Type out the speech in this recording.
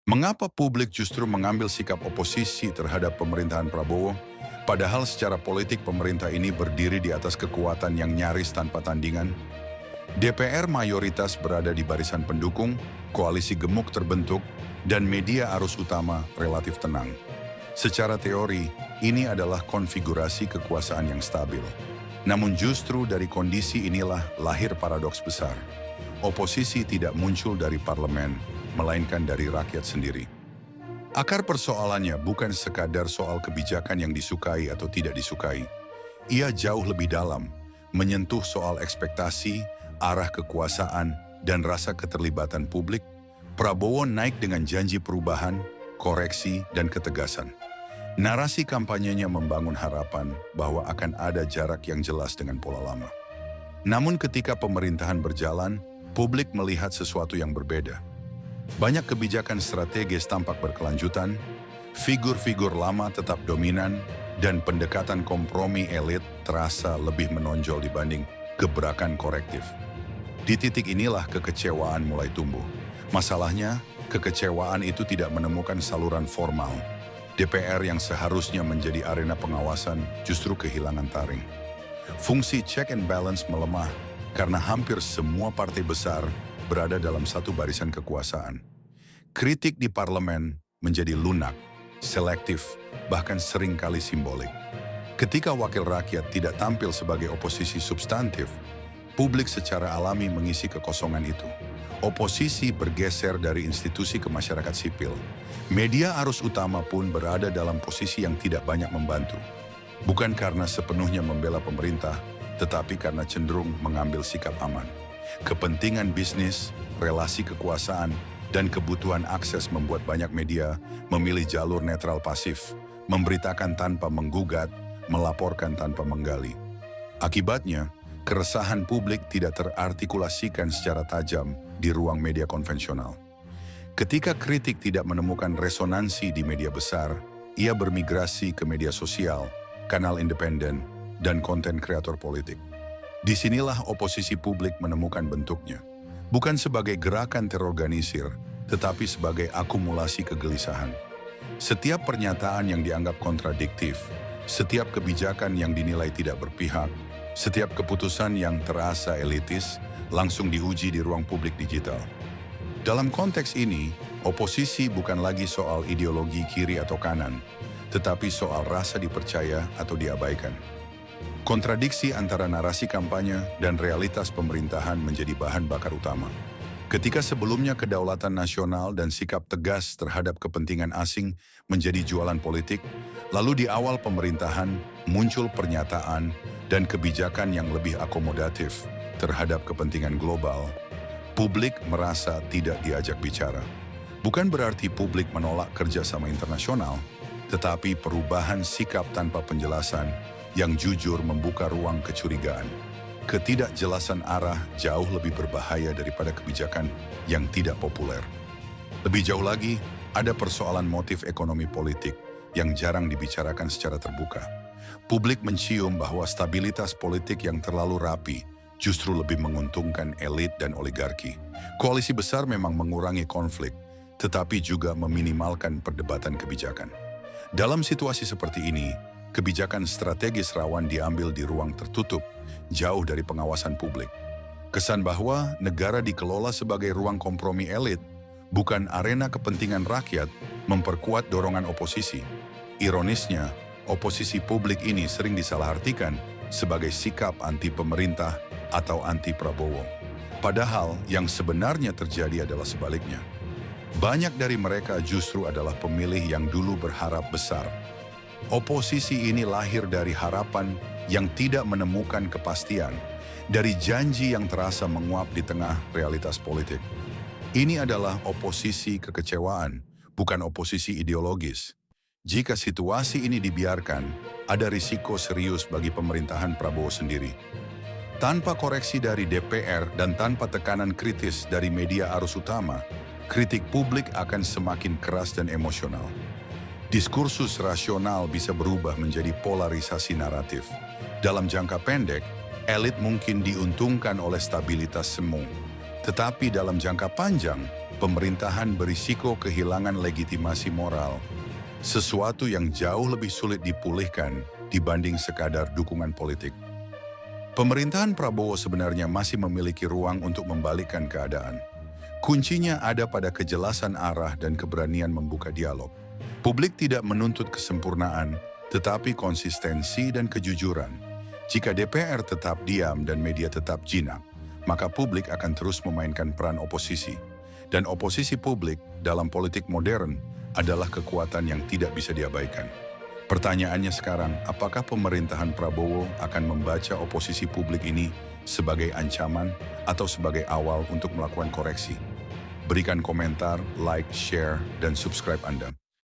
Mengapa publik justru mengambil sikap oposisi terhadap pemerintahan Prabowo, padahal secara politik pemerintah ini berdiri di atas kekuatan yang nyaris tanpa tandingan? DPR mayoritas berada di barisan pendukung, koalisi gemuk terbentuk, dan media arus utama relatif tenang. Secara teori, ini adalah konfigurasi kekuasaan yang stabil. Namun justru dari kondisi inilah lahir paradoks besar. Oposisi tidak muncul dari parlemen, melainkan dari rakyat sendiri. Akar persoalannya bukan sekadar soal kebijakan yang disukai atau tidak disukai. Ia jauh lebih dalam, menyentuh soal ekspektasi, arah kekuasaan, dan rasa keterlibatan publik. Prabowo naik dengan janji perubahan, koreksi, dan ketegasan. Narasi kampanyenya membangun harapan bahwa akan ada jarak yang jelas dengan pola lama. Namun ketika pemerintahan berjalan, publik melihat sesuatu yang berbeda. Banyak kebijakan strategis tampak berkelanjutan, figur-figur lama tetap dominan, dan pendekatan kompromi elit terasa lebih menonjol dibanding gebrakan korektif. Di titik inilah kekecewaan mulai tumbuh. Masalahnya, kekecewaan itu tidak menemukan saluran formal. DPR yang seharusnya menjadi arena pengawasan justru kehilangan taring. Fungsi check and balance melemah karena hampir semua partai besar berada dalam satu barisan kekuasaan. Kritik di parlemen menjadi lunak, selektif, bahkan seringkali simbolik. Ketika wakil rakyat tidak tampil sebagai oposisi substantif, publik secara alami mengisi kekosongan itu. Oposisi bergeser dari institusi ke masyarakat sipil. Media arus utama pun berada dalam posisi yang tidak banyak membantu. Bukan karena sepenuhnya membela pemerintah, tetapi karena cenderung mengambil sikap aman. Kepentingan bisnis, relasi kekuasaan, dan kebutuhan akses membuat banyak media memilih jalur netral pasif, memberitakan tanpa menggugat, melaporkan tanpa menggali. Akibatnya, keresahan publik tidak terartikulasikan secara tajam di ruang media konvensional. Ketika kritik tidak menemukan resonansi di media besar, ia bermigrasi ke media sosial, kanal independen, dan konten kreator politik. Disinilah oposisi publik menemukan bentuknya. Bukan sebagai gerakan terorganisir, tetapi sebagai akumulasi kegelisahan. Setiap pernyataan yang dianggap kontradiktif, setiap kebijakan yang dinilai tidak berpihak, setiap keputusan yang terasa elitis, langsung diuji di ruang publik digital. Dalam konteks ini, oposisi bukan lagi soal ideologi kiri atau kanan, tetapi soal rasa dipercaya atau diabaikan. Kontradiksi antara narasi kampanye dan realitas pemerintahan menjadi bahan bakar utama. Ketika sebelumnya kedaulatan nasional dan sikap tegas terhadap kepentingan asing menjadi jualan politik, lalu di awal pemerintahan muncul pernyataan dan kebijakan yang lebih akomodatif terhadap kepentingan global, publik merasa tidak diajak bicara. Bukan berarti publik menolak kerjasama internasional, tetapi perubahan sikap tanpa penjelasan yang jujur membuka ruang kecurigaan. Ketidakjelasan arah jauh lebih berbahaya daripada kebijakan yang tidak populer. Lebih jauh lagi, ada persoalan motif ekonomi politik yang jarang dibicarakan secara terbuka. Publik mencium bahwa stabilitas politik yang terlalu rapi justru lebih menguntungkan elit dan oligarki. Koalisi besar memang mengurangi konflik, tetapi juga meminimalkan perdebatan kebijakan. Dalam situasi seperti ini, kebijakan strategis rawan diambil di ruang tertutup, jauh dari pengawasan publik. Kesan bahwa negara dikelola sebagai ruang kompromi elit, bukan arena kepentingan rakyat, memperkuat dorongan oposisi. Ironisnya, oposisi publik ini sering disalahartikan sebagai sikap anti pemerintah atau anti Prabowo. Padahal yang sebenarnya terjadi adalah sebaliknya. Banyak dari mereka justru adalah pemilih yang dulu berharap besar. Oposisi ini lahir dari harapan yang tidak menemukan kepastian, dari janji yang terasa menguap di tengah realitas politik. Ini adalah oposisi kekecewaan, bukan oposisi ideologis. Jika situasi ini dibiarkan, ada risiko serius bagi pemerintahan Prabowo sendiri. Tanpa koreksi dari DPR dan tanpa tekanan kritis dari media arus utama, kritik publik akan semakin keras dan emosional. Diskursus rasional bisa berubah menjadi polarisasi naratif. Dalam jangka pendek, elit mungkin diuntungkan oleh stabilitas semu. Tetapi dalam jangka panjang, pemerintahan berisiko kehilangan legitimasi moral, sesuatu yang jauh lebih sulit dipulihkan dibanding sekadar dukungan politik. Pemerintahan Prabowo sebenarnya masih memiliki ruang untuk membalikkan keadaan. Kuncinya ada pada kejelasan arah dan keberanian membuka dialog. Publik tidak menuntut kesempurnaan, tetapi konsistensi dan kejujuran. Jika DPR tetap diam dan media tetap jinak, maka publik akan terus memainkan peran oposisi. Dan oposisi publik dalam politik modern adalah kekuatan yang tidak bisa diabaikan. Pertanyaannya sekarang, apakah pemerintahan Prabowo akan membaca oposisi publik ini sebagai ancaman atau sebagai awal untuk melakukan koreksi? Berikan komentar, like, share, dan subscribe Anda.